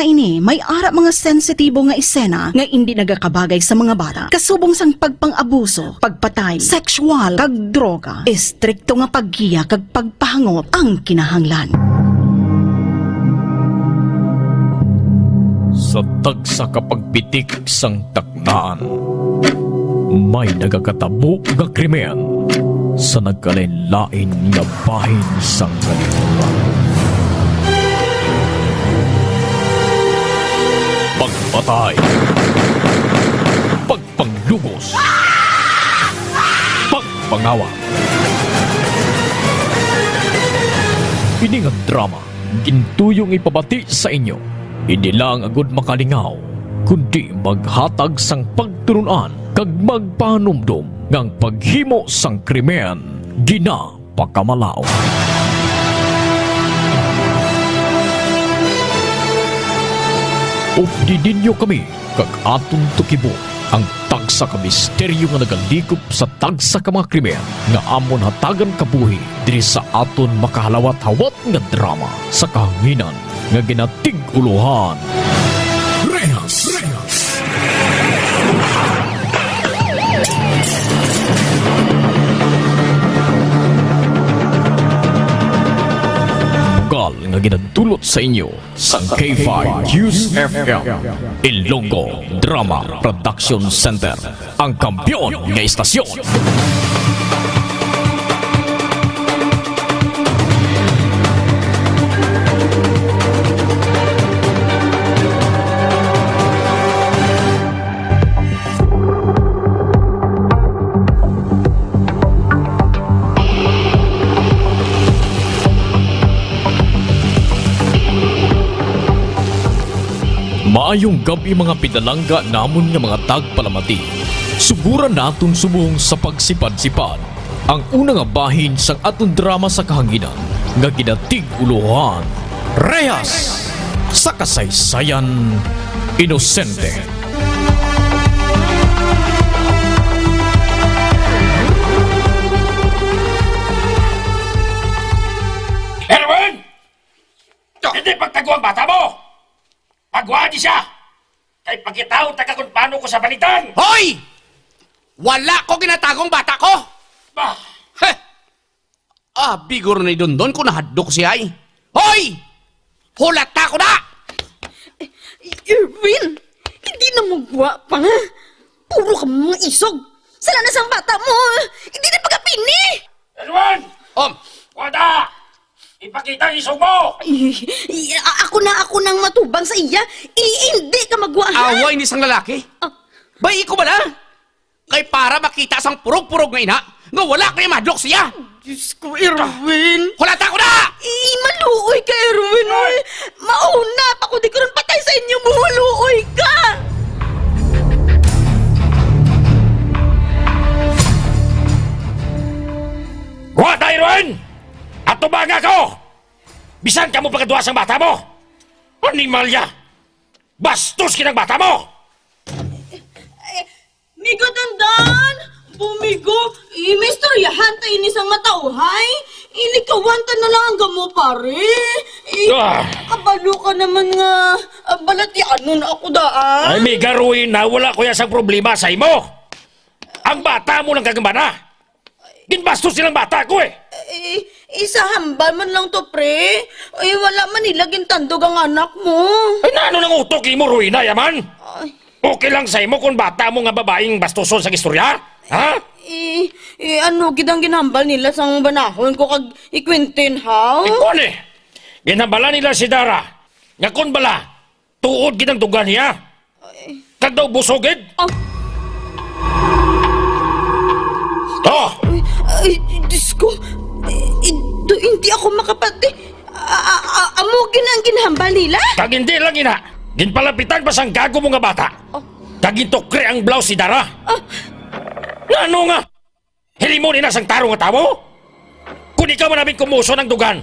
nga ini, may ara mga sensitibo nga isena nga hindi nagakabagay sa mga bata. Kasubong sang pagpang-abuso, pagpatay, sexual, kag droga. Estrikto nga paggiya kag pagpahangop ang kinahanglan. Sa tagsa kapagpitik sang taktaan, may nagakatabo nga krimen sa nagkalain-lain nga bahin sang kalibutan. Pagpatay, pagpanglugos, pagpangawa. Ini nga drama, gintuyong ipabati sa inyo. Hindi lang agud makalingaw, kundi maghatag sang pagturunan kag magpanumdum ngang paghimo sang krimen gina pagkamalaw. Updidinyo kami kag atong tukibo ang tagsa ka misteryo nga nagalikop sa tagsa ka mga krimen nga amon hatagan kabuhi diri sa aton makahalawat-hawat nga drama sa kahanginan nga ginatig-uluhan. Rehas! Bugal nga ginadulot sa inyo sa K5 News FM Ilonggo Drama Production Center, ang kampiyon nga istasyon. Maayong gabi mga pinalangga namon nga mga tagpalamati. Suguran naton sumuhong sa pagsipad-sipad ang una nga bahin sang aton drama sa kahanginan nga ginatig-uluhan. Rehas sa kasaysayan inosente. Erwin! Hindi pagtago ang bata mo! Pagwaan siya! Kay pagkitaon taga kung paano ko sa balitan! Hoy! Wala ko ginatagong bata ko! Bah! Heh! Bigor na idondon ko nahadlok siya ay. Hoy! Hulata ko na! Erwin! Hindi na magwa pa nga! Puro ka mga isog! Sala na sang bata mo! Hindi na pagkapini! Erwin! Wada! Ipakita ang isog mo! Ako nang matubang sa iya! Hindi ka magwa! Away ni sang lalaki? Bay ko ba na? Kay para makita sang purog-purog nga ina nga wala kayo madlok siya! Diyos ko, Erwin! Hulata ko na! Maluoy ka, Erwin! Mauna pa ko di ko rin patay sa inyo! Maluoy ka! Wada, Erwin! Ato ba nga ko? Bisan ka mo pagkaduwa sang bata mo? Animalya! Bastos kinang bata mo! Migo dandan! Bumigo! Imistoryahan tayo nisang matauhay! Inikawanta na lang ang gamo, pare! Kabalo ka naman nga! Balatian nun ako daan! Ay, may garuin na wala ko yasang problema sa imo! Ang bata mo lang kagambana! Ginbastos silang bata ko eh! Isa hambal man lang to, pre. Ay, wala man nilaging tandog ang anak mo. Ay, naano nang utok imo, Ruina, yaman? Ay. Okay lang sa imo kung bata mo nga babaeng bastuson sa istorya? Ha? Ano, gidang ginambal nila sang banahon ko kag ikwintin, ha? Ikaw ni, ginambala nila si Dara. Nga kun bala, tuod gidang dugan niya. Kag daw busogid. Ay, Diyos ko. Hindi ako makapati. Amo ginang ginhambal nila? Kag hindi lang ina. Ginpalapitan pa sang gago mo nga bata. Kag gintokre ang blouse si Dara. Ano nga? Hilimon ina sang tarong nga tao? Kung ikaw man namin kumuso ng dugan,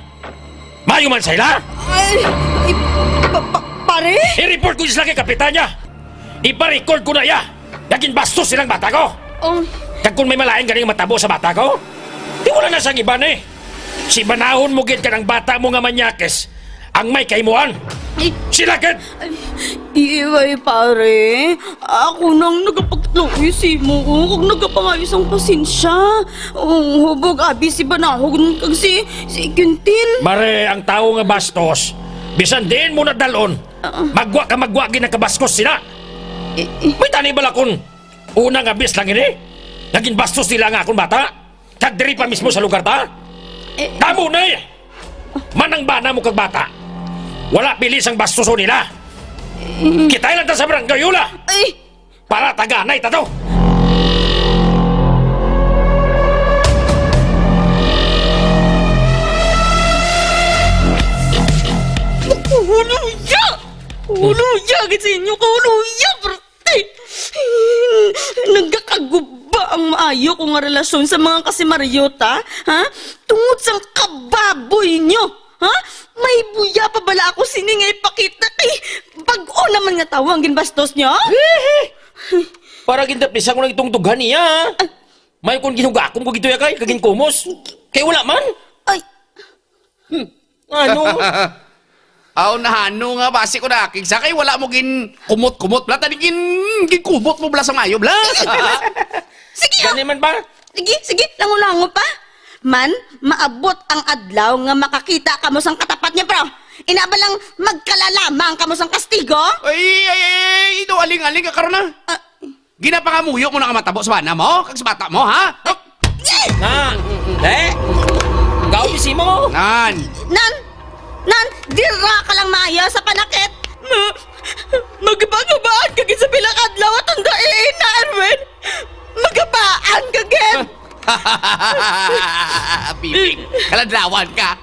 mayo man sa ila? Ay, pare? I-report ko isla kay kapitanya. Ipa-record ko na iya. Naging bastos silang bata ko. Kag kung may malaing ganing matabo sa bata ko, di wala na sang iban eh. Si banahon mo gid ka ng bata mo nga manyakes ang may kaimuan. Sila ken! Iiway pare, ako nang nagapagtluisi mo kag nagapangayos ang pasensya. Hubog abi si Banahog kag si Quintin. Mare, ang tao nga bastos, bisan din mo na dalon, magwa ginakabaskos sila. May tani bala kun una nga bis lang ini, naging bastos nila nga akong bata, kag diri pa mismo sa lugar ta. Tamo na eh! Manang bana mo kag bata, wala bilis ang bastoso nila. Kitay lang ta sa barangay Yula, Ay, para taganay ta to. huluya! Huluya sa inyo ka, huluya, brate! Nagkakaguba ang maayo kong nga relasyon sa mga kasimaryota, ha? Tungod sang kababoy nyo, ha? May buya pa bala ako siningay pakita kay bag-o naman nga tawang ginbastos nyo? Para gindapisan ko lang itong dughan niya. May kung ginugakong ko gito ya kay, kaging kumos. Kay wala man. Ay, Ano? Aw nahano nga basi ko na aking sakay wala mo gin kumot-kumot bla tani gin kumot mo bla sa mayo bla. sige Gani man ba? Sige, lango-lango pa. Man, maabot ang adlaw nga makakita ka mo sang katapat niya, bro. Inabalang magkalalamang ka mo sang kastigo? Ay, ito aling-aling ka karon na. Ginapangamuyo mo na ka matabo sa bana mo, kag sa bata mo ha? Na. Gaw bisi mo. Nan. Nan, dira ka lang maya sa panakit. Magabagabaan ka sa bilang adlaw at ang dain na, Erwin. Magabaan ka, Gen. Bibing, kaladlawan ka.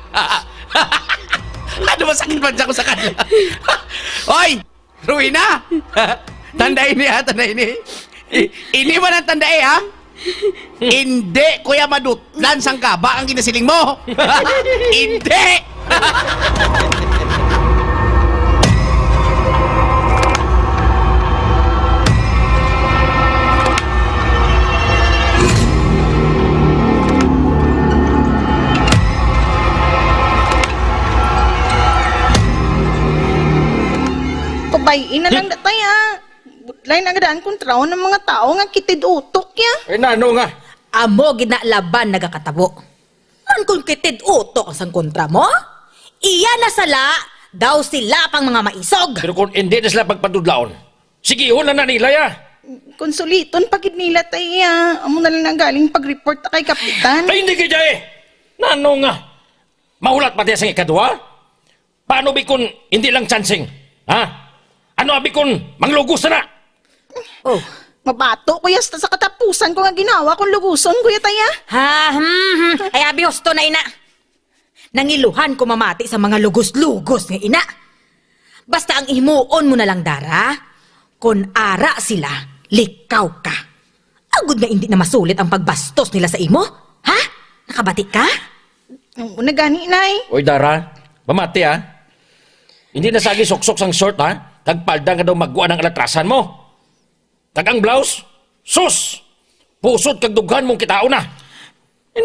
Ano masakit man siya ko sa kanila? Oy, Ruina! Tandain niya, tandain niya. Ini man ang tandai, ha? Hindi, Kuya Madutlan, sang kaba ang ginasiling mo. Hindi! Pabayin na lang datay ha. Butlay na gadaan kontraon ng mga tao nga kitid utok ya. Eh nano nga. Amo ginalaban nagakatabo. An kung kitid utok ang kontra mo? Iya na sala, daw sila pang mga maisog. Pero kung hindi na sila pagpadudlaon, sige hula na nila ya. Konsuliton pagid nila tay ya. Amo na lang galing pag-report ta kay kapitan. Ay hindi kaya eh. Nano nga. Mahulat pa diya sa ikadwa? Paano bi kung hindi lang chancing? Ha? Ano abi kung manglugos na? Oh. Mabato ko yasta sa katapusan ko nga ginawa kung luguson kuya taya. Ay abi hosto na ina. Nangiluhan ko mamati sa mga lugos-lugos nga ina. Basta ang himuon mo na lang dara, kun ara sila, likaw ka. Agud nga hindi na masulit ang pagbastos nila sa imo? Ha? Nakabati ka? Oo na gani nay. Oy Dara, mamati ha. Hindi na sagi soksok sang short ha. Tagpalda nga daw magwa ng alatrasan mo. Tagang blouse, sus! Pusod kag dughan mong kitao na.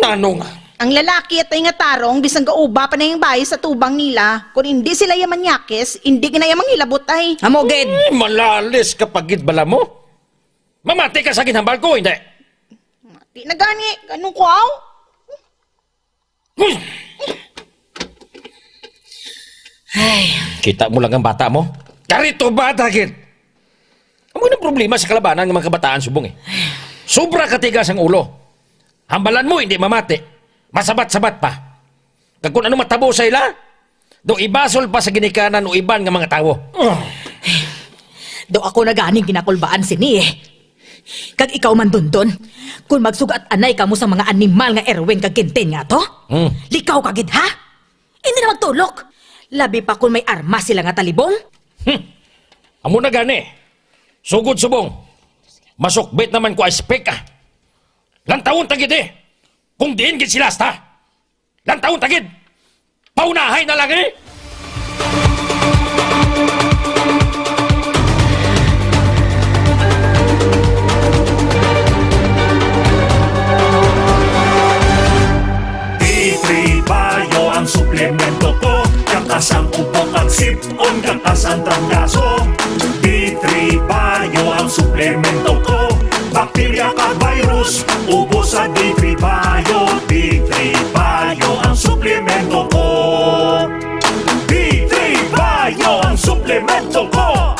Nano nga. Ang lalaki at nga tarong bisang gauba pa na yung bahay sa tubang nila. Kung hindi sila yamanyakis, hindi ginayamang hilabot ay. Amo gid. Malalis kapag bala mo. Mamati ka sa ginhambal ko, hindi. Di na gani, ganun ko aw. Uy! Kita mo lang ang bata mo. Karito bata, kid. Amo na problema sa kalabanan ng mga kabataan subong eh. Sobra katigas ang ulo. Hambalan mo, hindi mamati. Masabat-sabat pa. Kag kung ano matabo sa ila, do ibasol pa sa ginikanan o iban nga mga tawo. Do ako na ganing ginakulbaan sini eh. Kag ikaw man dundon, kung magsugat anay ka mo sa mga animal nga Erwin kag Quintin nga to, likaw kagid ha? Hindi na magtulok. Labi pa kung may armas sila nga talibong. Amo na gani. Sugod subong. Masukbit naman ko aspek ah. Lantawon tagid eh. Kung diin gid sila sta. Lantawon tagid. Paunahay na lang eh. Bayo ang suplemento ko, kang kasang ubok ang sipon kang ko. D3 Bio ang suplemento ko. Bakterya ka virus, ubos sa D3 Bio. D3 Bio ang suplemento ko. D3 Bio ang suplemento ko.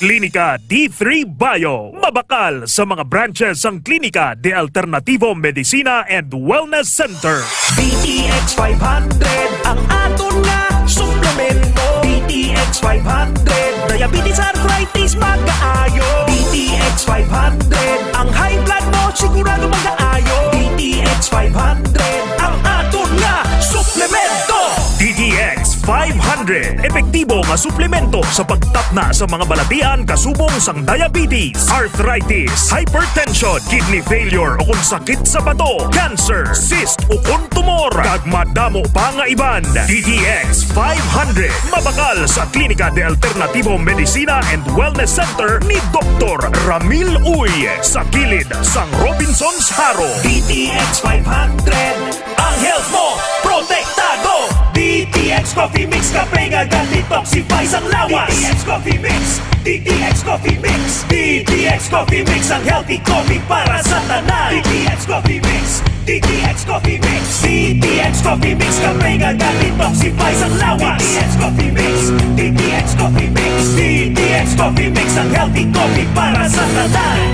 Klinika D3 Bio. Mabakal sa mga branches ang Klinika de Alternativo Medicina and Wellness Center. DTX 500 ang aton nga suplemento. DTX 500 diabetes, arthritis, magkaayo. DTX 500 ang high blood mo sigurado magkaayo. DTX 500 ang aton nga suplemento. DTX 500 epektibo nga suplemento sa pagtapna sa mga balatian kasubong sang diabetes, arthritis, hypertension, kidney failure o kung sakit sa bato, cancer, cyst o kung tumor, kag madamo pa nga iban. DTX 500 mabakal sa Klinika de Alternativo Medicina and Wellness Center ni Dr. Ramil Uy sa kilid sang Robinson's Haro. DTX 500 ang health mo protektado. DTX Coffee Mix kape nga detoxify sang lawas. DTX Coffee Mix, DTX Coffee Mix, DTX Coffee Mix ang healthy coffee para sa tanan. DTX Coffee Mix, DTX Coffee Mix, DTX Coffee Mix kape nga detoxify sang lawas. DTX Coffee Mix, DTX Coffee Mix, DTX Coffee Mix ang healthy coffee para sa tanan.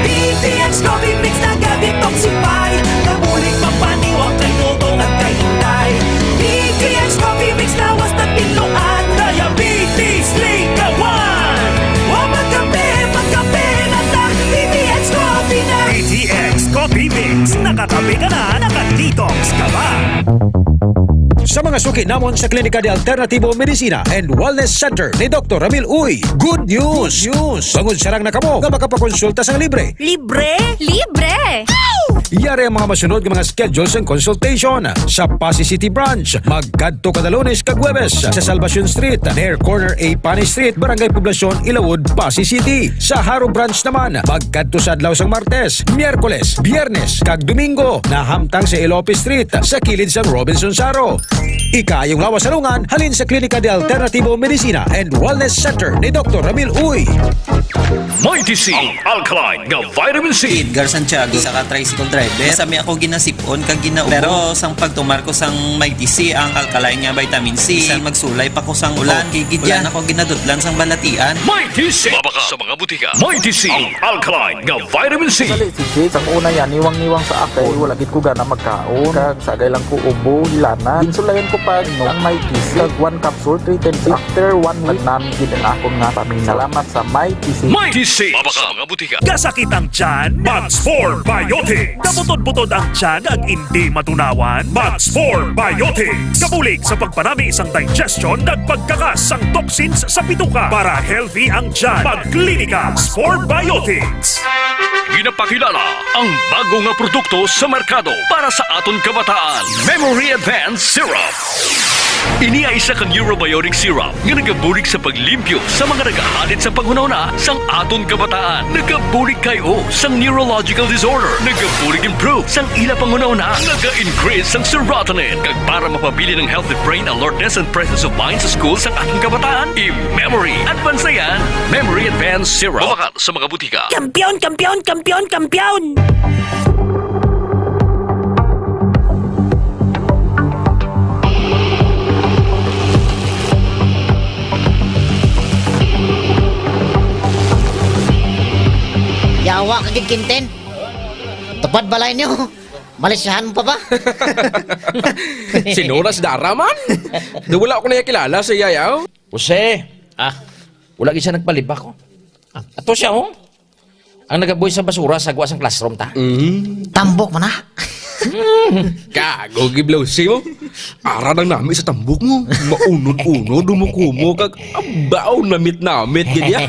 DTX Coffee Mix na detoxify, nabulig mapaniwang kay lutong at kay hinday. DTX Coffee Mix lawas na piluan, diabetes ligawan. O magkape na ta, DTX Coffee na. DTX Coffee Mix, nakatabi ka na, nakadetox ka ba? Sa mga suki namon sa Klinika de Alternativo Medicina and Wellness Center ni Dr. Ramil Uy, good news! Bangod sarang na kamo nga makapakonsulta sang libre. Libre? Libre! Iyari ang mga masunod ng mga schedules and consultation sa Pasay City Branch. Magkadto kada Lunes kag Huwebes sa Salvacion Street, near corner A Panay Street, Barangay Poblacion, Ilawod, Pasay City. Sa Haro Branch naman, magkadto sa adlaw sang Martes, Miyerkules, Biyernes kag Domingo na hamtang sa Ilope Street sa kilid sang Robinson's Haro. Ikayong lawas salungan halin sa Klinika de Alternativo Medicina and Wellness Center ni Dr. Ramil Uy. Mighty C, ang alkaline nga vitamin C. Edgar Santiago sa tricycle driver. Sami ako ginasipon kag ginaubo. Pero sang pagtumar ko sang Mighty C ang alkaline nga vitamin C. Sang magsulay pa ko sang ulan. Kigidyan ako ginadutlan sang balatian. Mighty C, mabaka sa mga butika. Mighty C, ang alkaline nga vitamin C. Sali si Kate, ang una yan, niwang-niwang sa akay, wala gid ko gana magkaon, kag sagay lang ko ubo, hilana. Ginsulayan ko pa no, ang Mighty C, kag 1 capsule, 310 after 1 week, namin gid ang akong nga paminaw. Salamat sa Mighty C. Mighty C, mabaka sa mga butika. Kasakit ang tiyan, Max 4 Biotics. Kabutod-butod ang tiyan ag hindi matunawan, Max 4 Biotics. Kabulig sa pagpanami isang digestion at pagkakas sang toxins sa bituka para healthy ang tiyan. Pagklinika 4 Biotics. Ginapakilala ang bago nga produkto sa merkado para sa aton kabataan. Memory Advanced Syrup. Ini ay isa kang Eurobiotic Syrup nga nagabulig sa paglimpyo sa mga nagahalit sa panghunahuna sang aton kabataan. Nagabulig kayo sang neurological disorder. Nagabulig improve sang ila panghunahuna. Naga-increase sang serotonin. Kag para mapabili ng healthy brain alertness and presence of mind sa school sang ating kabataan. I-Memory Advance na yan. Memory Advanced Syrup. Mabakat sa mga butika. Kampiyon! Kampiyon! Kampiyon! Kampiyon! Yawa kagid kinten. Tupad balay niyo. Malisyahan mo pa ba? Sinura si Dara man? Wala ako na kilala sa Yayaw. Jose, wala gid siya nagpalibak ko. Ato siya ang nagaboy sa basura sa guwa sang classroom ta. Tambok mo na. Kago giblawsi mo. Ara nang nami sa tambok mo. Maunod-unod dumukumo kag abaw namit-namit ganyan.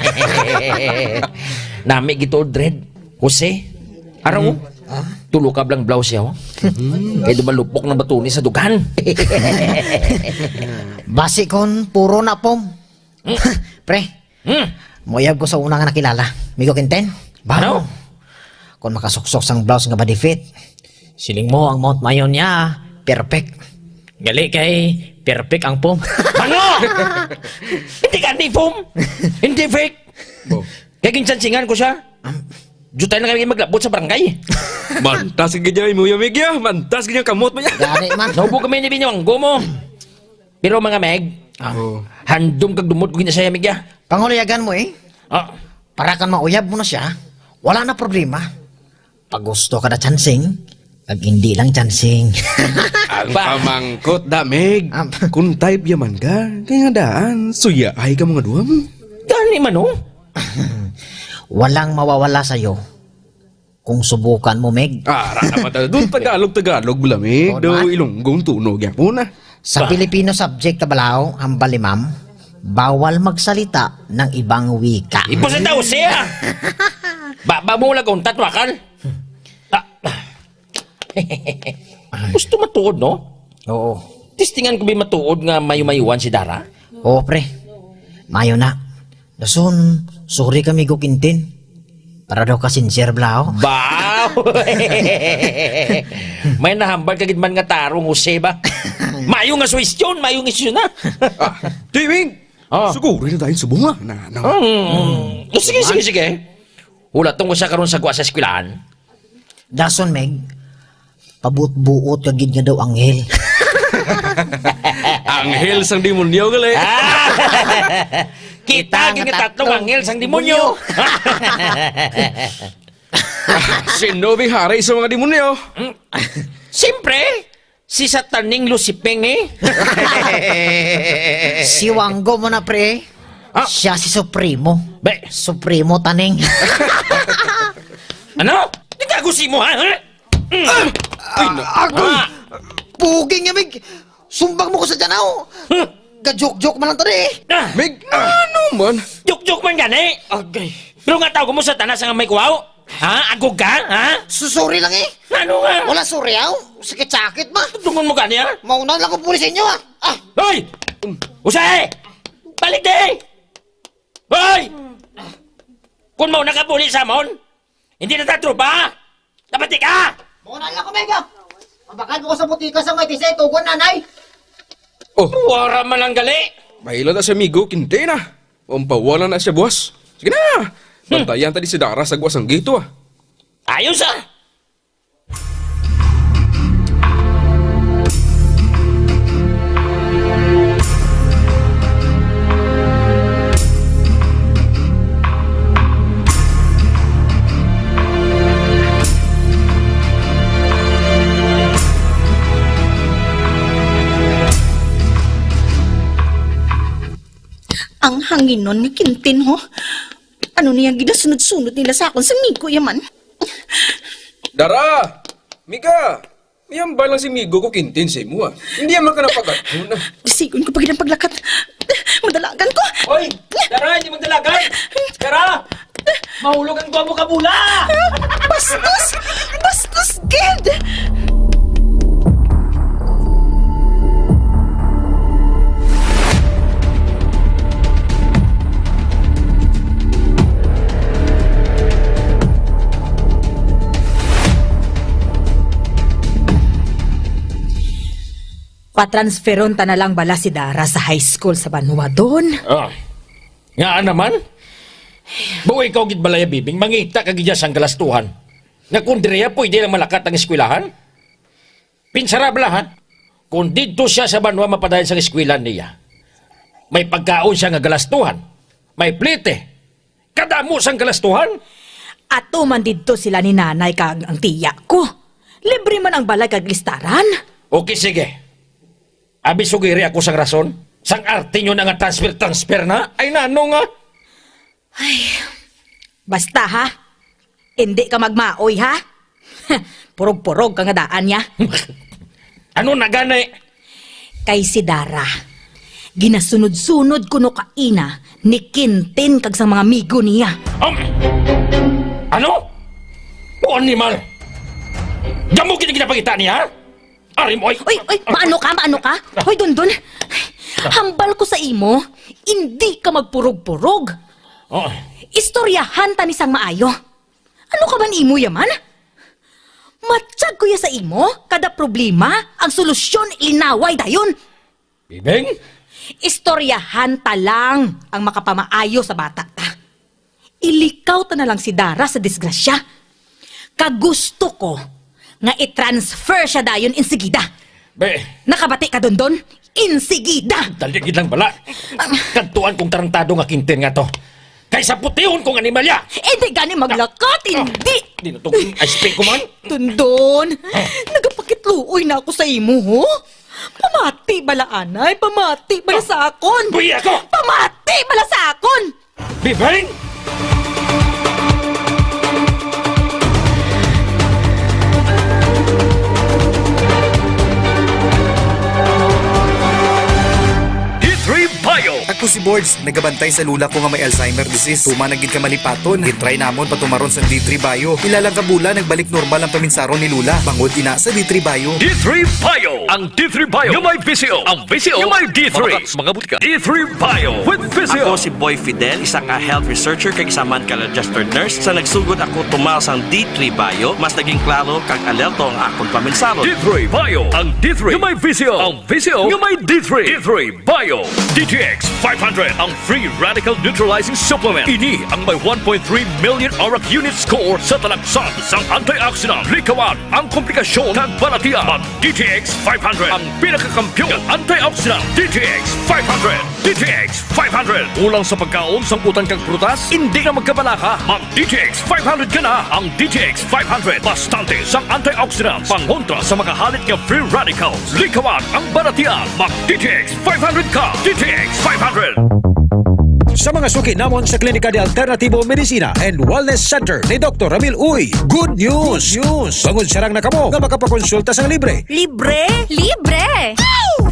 Nami gito dread. Jose, araw tulo ka blang blouse yaw. Kaya dumalupok ng batuni sa dugan. Basi kon puro na pom. Pre. Moyab ko sa una nga nakilala. Migo kinten. Ano? Kung makasuksok sang blouse nga body fit. Siling mo ang Mount Mayon niya. Perfect. Gali kay perfect ang pom. Ano? Hindi ka ni Pom. Hindi fake. Oh. Kaya ginsansingan ko siya. Jutay na kami maglabot sa barangay. Mantas ka ganyan mo yung Migya. Mantas ganyan kamot mo niya. Gani man. Naubo kami ni Binyong Gomo. Pero mga Meg, Oh. handom kag dumot ko ginasaya Migya. Pangulayagan mo eh. Ah, Para kan mauyab mo na siya, wala na problema. Pag gusto ka na chansing, pag hindi lang chansing. Ang Ba? pamangkot da, Meg. Am- Kung type yaman ka, kaya nga daan, suya ay ka mga duwa mo. gani man oh. Walang mawawala sa'yo. Kung subukan mo, Meg. Ara naman tayo. Doon Tagalog mo lang, Meg. Oo, Do naman. Ilonggong tunog yan po na. Sa Filipino subject tabalaw, ang balimam, bawal magsalita ng ibang wika. Ipo sa tao siya. Ba mo lang kung tatwakan. Gusto matuod, no? Oo. Tistingan ko ba matuod nga mayu-mayuan si Dara? Oo, pre. Mayo na. Dason, sorry kami gukintin. Para daw ka sincere blao. Baw! May nahambal kagid man nga tarong Jose ba? Mayo nga suwestyon, mayo nga isyon na. Di, Meg. Ah. Sugurin na tayo sa bunga. Sige. Hulat tong sa karon sa gwa sa eskwelahan. Dason, Meg. Pabut-buot kagid nga daw anghel. Anghel sang demonyo gali. Kita nga tatlong anghel sang demonyo. Sino bing hari sa mga demonyo? Siyempre, si Sataning Lucipeng eh. Si Wanggo mo na, pre. Ah. Siya si Supremo. Be, Supremo taning. ano? Nagagusi mo ha? Agoy! Puging nga, Meg. Sumbang mo ko sa danaw. Gajok-jok man lang tadi. Meg, ano man? Juk-juk man gani. Agay. Pero nga tawag mo sa tanas nga may kuwaw. Ha? Agog ka? Ha? Susuri lang eh. Ano nga? Wala suryaw. Sakit-sakit ba? Tungon mo gani ha? Mauna lang ko pulis sa inyo ah. Ah, Hoy! Usay! Balik di! Hoy! Kung mo nakapuli sa mon, hindi na tatrupa! Dapat ka! mauna lang ko, Meg. Mabakal ko sa butika sa may tisay. Tugon, nanay. Oh, Wara man lang gali! mahilo na sa amigo, kinte na. Umpawala na siya, boss. Sige na. Bantayan tadi si Dara sa guwas ang gito ah. Ayos ah! Ang hangin nun nga kintin ho. Ano niyang gidasunod-sunod nila sa akon sa migo yaman. Dara! Mika! Yan ba lang si Migo ko kintin sa imo ah? Hindi yan man ka napagat. Sigun ko pag ng paglakat. Madalagan ko. Hoy! Dara, hindi magdalagan! Dara! Mahulog ang gwa mo kabula! Bastos! Bastos, kid! Patransferon ta na lang bala si Dara sa high school sa Banua doon. Ah, nga naman? Buhay ikaw gid balaya bibing, mangita ka gidya sang galastuhan. Nga kung direya pwede lang malakat ang eskwelahan? Pinsarabla ha? Kung dito siya sa Banwa mapadayon sa eskwelahan niya, may pagkaon siya nga galastuhan, may plite, kadamo sang galastuhan. Ato man dito sila ni nanay kag ang tiya ko. Libre man ang balay kag listaran. Okay, sige. Abi sugiri ako sang rason. Sang arte nyo na nga transfer na, ay nano nga. Basta ha, hindi ka magmaoy ha. Purog-purog ka nga daan niya. Ano na gani? Kay si Dara, ginasunod-sunod kuno kaina ni Quintin kag sa mga amigo niya. Ano? O animal? Damo ginapagita niya? Ari mo ay... Uy, maano ka? Hoy, Dondon. Hambal ko sa imo, hindi ka magpurog-purog. Oh. Istoryahan ta ni sang maayo. Ano ka man imo yaman? Matsyag ko ya sa imo, kada problema, ang solusyon ilinaway dayon. Bibeng? Istoryahan ta lang ang makapamaayo sa bata ta. Ilikaw ta na lang si Dara sa disgrasya. Kagusto ko nga i-transfer siya dayon insigida. Be, Nakabati ka dondon? Insigida! taligid lang bala. Kantuan kong tarantado nga kintin nga to. Kaysa putihon kong animalya. Hindi gani maglakat, hindi! Di na itong ice pick ko man. Dondon, nagapakitluoy na ako sa imo, ho? Pamati bala, anay? Pamati bala sa akon? Buhi ako! Pamati bala sa akon! Bibeng? Ako si Boards, nagabantay sa lula ko nga may Alzheimer disease. Tuma nagid ka malipaton. Gitry namon patumaron sa D3 Bio. Ilalang kabula nagbalik normal ang paminsaron ni Lula. Bangod ina sa D3 Bio. D3 Bio! Ang D3 Bio yung may VCO. Ang VCO yung may D3. Mga butika. D3 Bio with VCO. Ako si Boy Fidel, isa ka health researcher kag isa man ka registered nurse. Sa nagsugod ako tumal sang D3 Bio, mas naging klaro kag alerto ang akong paminsaron. D3 Bio. Ang D3 yung may VCO. Ang VCO yung may D3. D3 Bio. DTX 500 ang free radical neutralizing supplement. Ini ang may 1.3 million auric unit score sa talagsan sang antioxidant. Likawan ang komplikasyon ng balatian. Mag DTX 500 ang pinakakampyon ng antioxidant. DTX 500. DTX 500. Ulang sa pagkaon sang utang kag prutas, hindi na magkabalaka. Mag DTX 500 ka na. Ang DTX 500 bastante sang antioxidant pangontra sa makahalit nga free radicals. Likawan ang balatian. Mag DTX 500 ka. DTX 500. Sa mga suki namon sa Klinika de Alternativo Medicina and Wellness Center ni Dr. Ramil Uy, good news! Bangod sarang na kamo nga makapakonsulta sang libre. Libre? Libre!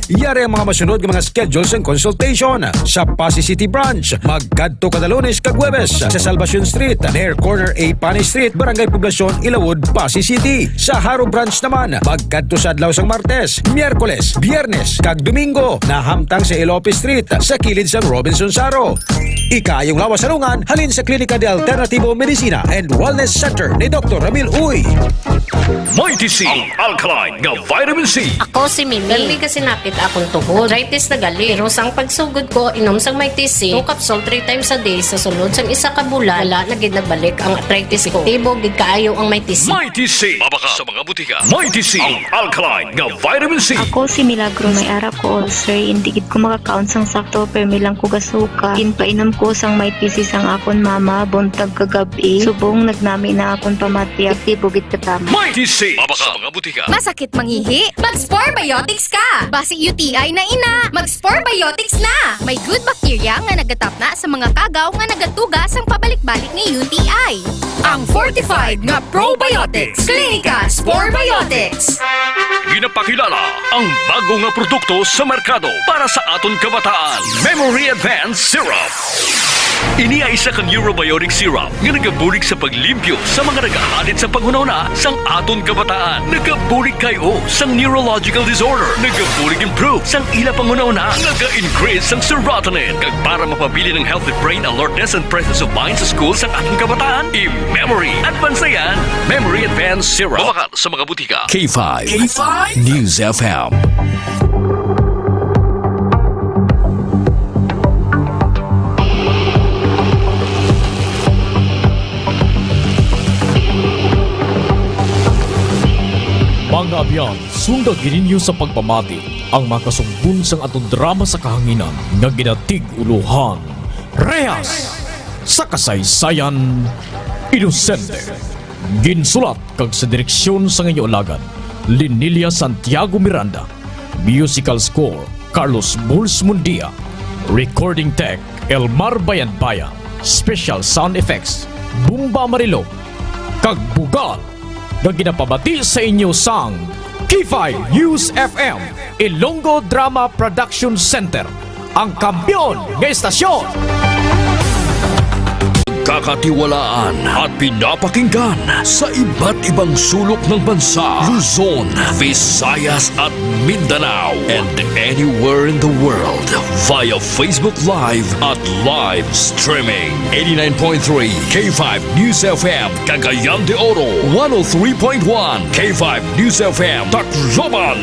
Iyari ang mga masunod ng mga schedules and consultation sa Pasay City Branch. Magkadto kada Lunes kag Huwebes sa Salvacion Street, near corner A Pani Street, Barangay Poblacion, Ilawod, Pasay City. Sa Haro Branch naman, magkadto sa adlaw sang Martes, Miyerkules, Biyernes kag Domingo na hamtang sa Ilope Street sa kilid sang Robinson Saro. Ikayong lawas salungan halin sa Klinika de Alternativo Medicina and Wellness Center ni Dr. Ramil Uy. Mighty C, ang alkaline nga vitamin C. Ako si Mimi. Gali kasi napit akong tuhod. Arthritis na gali. Pero sang pagsugod ko, inom sang Mighty C. 2 capsule 3 times a day. Sa sunod sang isa ka bulan, wala na gid nagbalik ang arthritis ko. Tibo gid kaayo ang Mighty C. Mighty C. Mabaka sa mga butika. Mighty C, ang alkaline nga vitamin C. Ako si Milagro, may ara ko ulcer. Hindi gid ko maka-count sang sakto, pero may lang ko gasuka. Ginpainom ko sang Mighty C sang akon mama, buntag kagabi. Subong nagnami na akon pamati, aktibo gid katama. Mighty C. Mabaka sa mga butika. Masakit mangihi? Mag-Spore Biotics ka! Basi UTI na ina! Mag-Spore Biotics na! May good bacteria nga nagatap na sa mga kagaw nga nagatugas ang pabalik-balik ni UTI. Ang fortified nga probiotics. Klinika Spore Biotics. Ginapakilala ang bago nga produkto sa merkado para sa aton kabataan. Memory Advanced Syrup. Ini ay isa ka neurobiotic syrup nga nagabulig sa paglimpyo sa mga nagahalit sa panghunahuna sang aton kabataan. Nagabulig kayo sang neurological disorder. Nagabulig improve sang ila panghunahuna. Naga-increase sang serotonin. Kag para mapabili ng healthy brain alertness and presence of mind sa school sang aton kabataan, i-Memory Advance yan. Memory Advanced Syrup. Mabakal sa mga butika. K5 News FM. Mga abyan, sundag gininyo sa pagpamati ang makasumbun sang atong drama sa kahanginan nga ginatig uluhan. Rehas sa kasaysayan inosente. Ginsulat kag sa direksyon sa ngayon ulagan Linilia Santiago Miranda. Musical score Carlos Bulls Mundia. Recording tech Elmar Bayan. Special sound effects Bumba Marilog. Kag bugal na ginapabati sa inyo sang K5 News FM Ilonggo Drama Production Center, ang kampiyon ng estasyon. Kakatiwalaan at pinapakinggan sa iba't ibang sulok ng bansa, Luzon, Visayas at Mindanao, and anywhere in the world via Facebook Live at live streaming. 89.3 K5 News FM Cagayan de Oro, 103.1 K5 News FM Tacloban,